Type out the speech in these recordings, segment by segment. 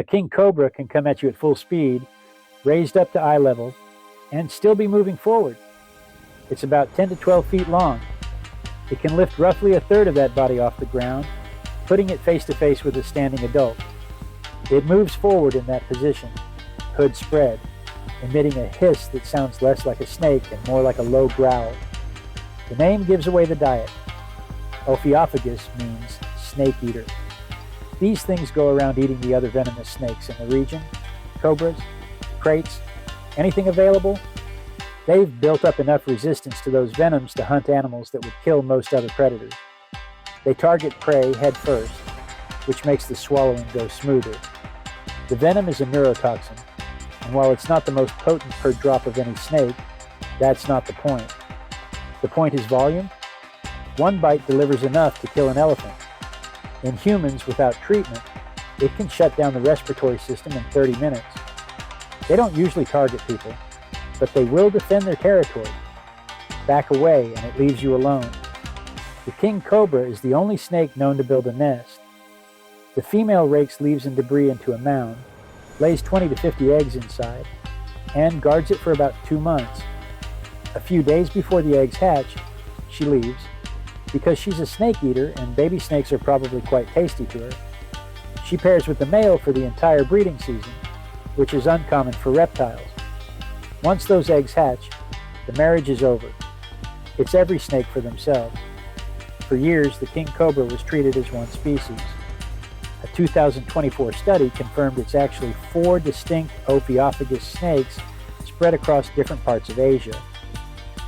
A king cobra can come at you at full speed, raised up to eye level, and still be moving forward. It's about 10 to 12 feet long. It can lift roughly a third of that body off the ground, putting it face to face with a standing adult. It moves forward in that position, hood spread, emitting a hiss that sounds less like a snake and more like a low growl. The name gives away the diet. Ophiophagus means snake eater. These things go around eating the other venomous snakes in the region, cobras, kraits, anything available. They've built up enough resistance to those venoms to hunt animals that would kill most other predators. They target prey head first, which makes the swallowing go smoother. The venom is a neurotoxin, and while it's not the most potent per drop of any snake, that's not the point. The point is volume. One bite delivers enough to kill an elephant. In humans, without treatment, it can shut down the respiratory system in 30 minutes. They don't usually target people, but they will defend their territory. Back away and it leaves you alone. The king cobra is the only snake known to build a nest. The female rakes leaves and debris into a mound, lays 20 to 50 eggs inside, and guards it for about 2 months. A few days before the eggs hatch, she leaves. Because she's a snake eater and baby snakes are probably quite tasty to her, she pairs with the male for the entire breeding season, which is uncommon for reptiles. Once those eggs hatch, the marriage is over. It's every snake for themselves. For years, the king cobra was treated as one species. A 2024 study confirmed it's actually 4 distinct Ophiophagus snakes spread across different parts of Asia.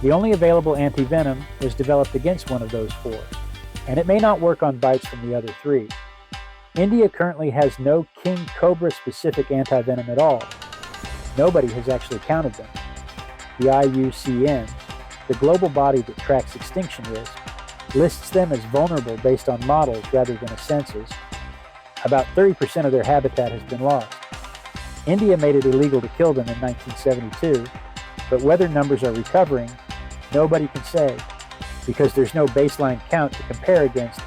The only available antivenom was developed against one of those 4, and it may not work on bites from the other 3. India currently has no king cobra-specific antivenom at all. Nobody has actually counted them. The IUCN, the global body that tracks extinction risk, lists them as vulnerable based on models rather than a census. About 30% of their habitat has been lost. India made it illegal to kill them in 1972, but whether numbers are recovering, nobody can say, because there's no baseline count to compare against